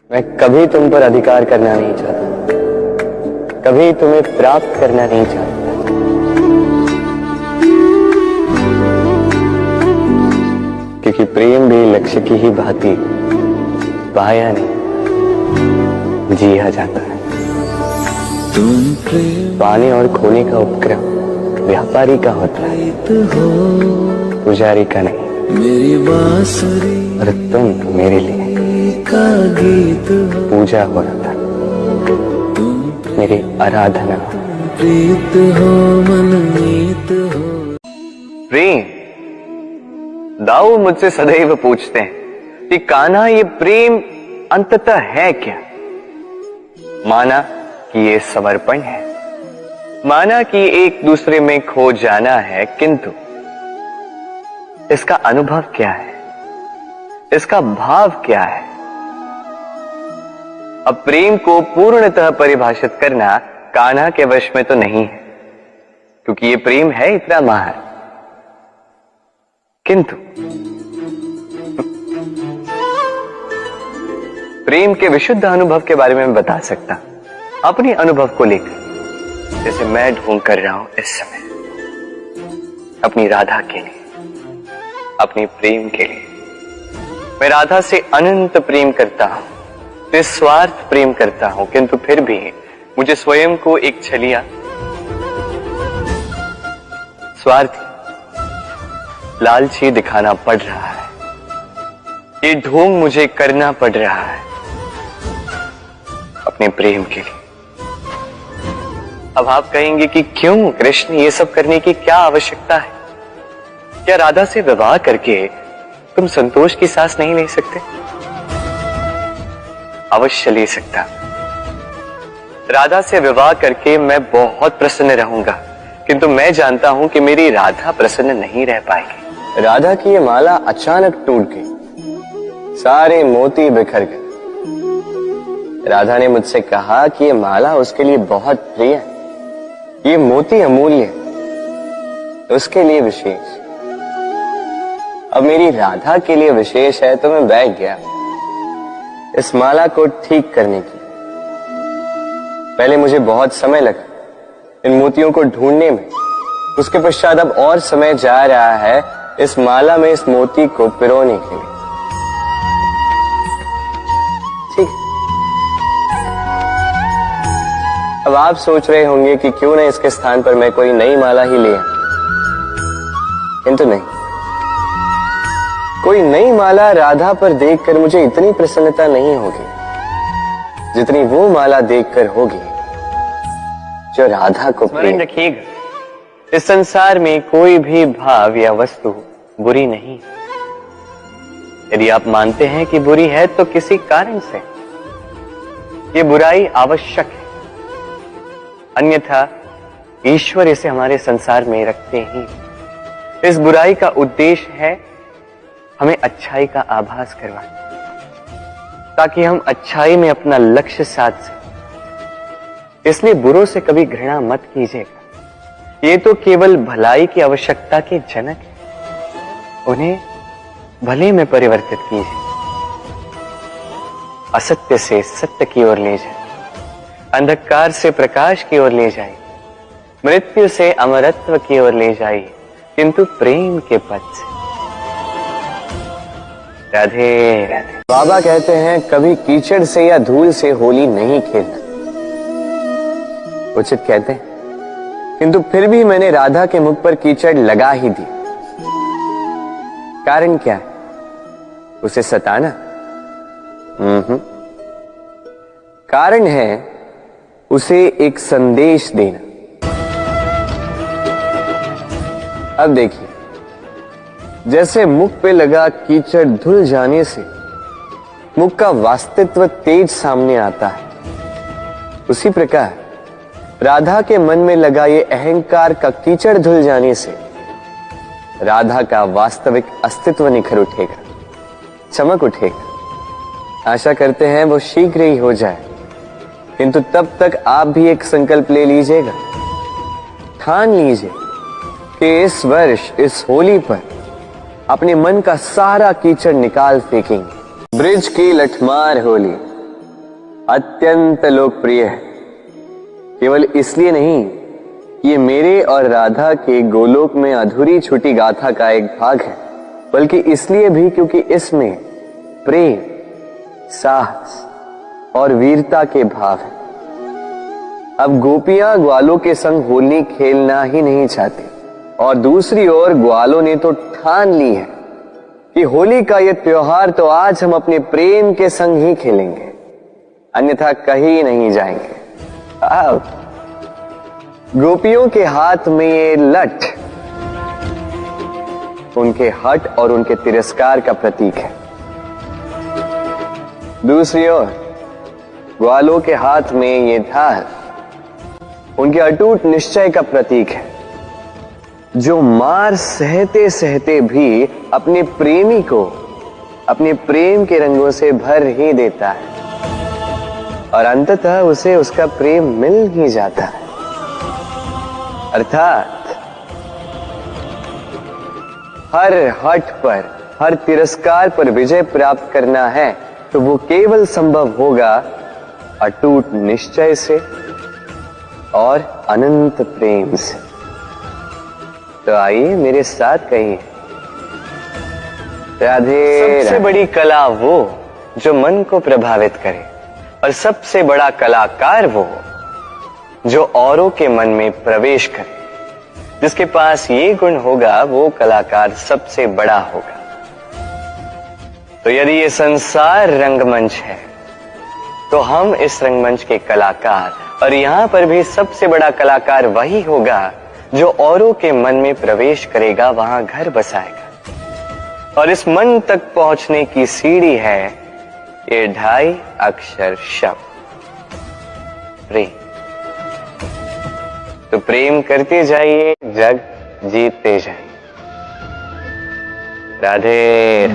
मैं कभी तुम पर अधिकार करना नहीं चाहता, कभी तुम्हें प्राप्त करना नहीं चाहता। क्योंकि प्रेम भी लक्ष्य की ही भांति पाया नहीं, जिया जाता है। पाने और खोने का उपक्रम व्यापारी का होता है, पुजारी का नहीं। मेरी बांसुरी और तुम मेरे लिए का गीत पूजा हो रहा था, मेरी आराधना। प्रीत हो मनमीत हो। प्रेम, दाऊ मुझसे सदैव पूछते हैं कि कान्हा ये प्रेम अंततः है क्या। माना कि ये समर्पण है, माना कि एक दूसरे में खो जाना है, किंतु इसका अनुभव क्या है, इसका भाव क्या है। अब प्रेम को पूर्णतः परिभाषित करना कान्हा के वश में तो नहीं है, क्योंकि ये प्रेम है इतना महान। किंतु प्रेम के विशुद्ध अनुभव के बारे में मैं बता सकता, अपने अनुभव को लेकर, जैसे मैं ढूंढ कर रहा हूं इस समय अपनी राधा के लिए, अपनी प्रेम के लिए। मैं राधा से अनंत प्रेम करता हूं, निस्वार्थ प्रेम करता हूं, किंतु फिर भी मुझे स्वयं को एक छलिया, स्वार्थी, लालची दिखाना पड़ रहा है। ये ढोंग मुझे करना पड़ रहा है अपने प्रेम के लिए। अब आप कहेंगे कि क्यों कृष्ण, ये सब करने की क्या आवश्यकता है? क्या राधा से विवाह करके तुम संतोष की सांस नहीं ले सकते? अवश्य ले सकता। राधा से विवाह करके मैं बहुत प्रसन्न रहूंगा, किंतु मैं जानता हूं कि मेरी राधा प्रसन्न नहीं रह पाएगी। राधा की ये माला अचानक टूट गई, सारे मोती बिखर गए। राधा ने मुझसे कहा कि ये माला उसके लिए बहुत प्रिय है, ये मोती अमूल्य है, उसके लिए विशेष। अब मेरी राधा के लिए विशेष है तो मैं बैठ गया इस माला को ठीक करने की। पहले मुझे बहुत समय लगा इन मोतियों को ढूंढने में, उसके पश्चात अब और समय जा रहा है इस माला में इस मोती को पिरोने के लिए। ठीक, अब आप सोच रहे होंगे कि क्यों ना इसके स्थान पर मैं कोई नई माला ही ले आऊं, किंतु नहीं। कोई नई माला राधा पर देखकर मुझे इतनी प्रसन्नता नहीं होगी जितनी वो माला देखकर होगी जो राधा को प्रिय। रखिएगा, इस संसार में कोई भी भाव या वस्तु बुरी नहीं। यदि आप मानते हैं कि बुरी है तो किसी कारण से ये बुराई आवश्यक है, अन्यथा ईश्वर इसे हमारे संसार में रखते ही। इस बुराई का उद्देश्य है हमें अच्छाई का आभास करवाना, ताकि हम अच्छाई में अपना लक्ष्य साध सकें। इसलिए बुरों से कभी घृणा मत कीजिएगा, ये तो केवल भलाई की आवश्यकता के जनक है, उन्हें भले में परिवर्तित कीजिए। असत्य से सत्य की ओर ले जाए, अंधकार से प्रकाश की ओर ले जाए, मृत्यु से अमरत्व की ओर ले जाइए, किंतु प्रेम के पथ से। राधे राधे। बाबा कहते हैं कभी कीचड़ से या धूल से होली नहीं खेलना, उचित कहते हैं, किंतु फिर भी मैंने राधा के मुख पर कीचड़ लगा ही दी। कारण क्या है? उसे सताना? कारण है उसे एक संदेश देना। अब देखिए, जैसे मुख पे लगा कीचड़ धुल जाने से मुख का वास्तवित्व तेज सामने आता है, उसी प्रकार राधा के मन में लगा ये अहंकार का कीचड़ धुल जाने से राधा का वास्तविक अस्तित्व निखर उठेगा, चमक उठेगा। आशा करते हैं वो शीघ्र ही हो जाए, किंतु तब तक आप भी एक संकल्प ले लीजिएगा, ठान लीजिए कि इस वर्ष इस होली पर अपने मन का सारा कीचड़ निकाल फेंकेंगे। ब्रिज की लठमार होली, अत्यंत लोकप्रिय है। केवल इसलिए नहीं कि ये मेरे और राधा के गोलोक में अधूरी छूटी गाथा का एक भाग है, बल्कि इसलिए भी क्योंकि इसमें प्रेम, साहस और वीरता के भाव है। अब गोपियां ग्वालों के संग होली खेलना ही नहीं चाहती, और दूसरी ओर ग्वालों ने तो ठान ली है कि होली का यह त्योहार तो आज हम अपने प्रेम के संग ही खेलेंगे, अन्यथा कहीं नहीं जाएंगे। अब गोपियों के हाथ में ये लठ उनके हठ और उनके तिरस्कार का प्रतीक है। दूसरी ओर ग्वालों के हाथ में ये ढाल उनके अटूट निश्चय का प्रतीक है, जो मार सहते सहते भी अपने प्रेमी को अपने प्रेम के रंगों से भर ही देता है और अंततः उसे उसका प्रेम मिल ही जाता है। अर्थात हर हठ पर, हर तिरस्कार पर विजय प्राप्त करना है तो वो केवल संभव होगा अटूट निश्चय से और अनंत प्रेम से। तो आइए मेरे साथ कहिए, राधे। सबसे बड़ी कला वो जो मन को प्रभावित करे, और सबसे बड़ा कलाकार वो जो औरों के मन में प्रवेश करे। जिसके पास ये गुण होगा वो कलाकार सबसे बड़ा होगा। तो यदि ये संसार रंगमंच है तो हम इस रंगमंच के कलाकार, और यहां पर भी सबसे बड़ा कलाकार वही होगा जो औरों के मन में प्रवेश करेगा, वहां घर बसाएगा। और इस मन तक पहुंचने की सीढ़ी है ये 2.5 अक्षर शब्द प्रेम। तो प्रेम करते जाइए, जग जीतते जाइए। राधे।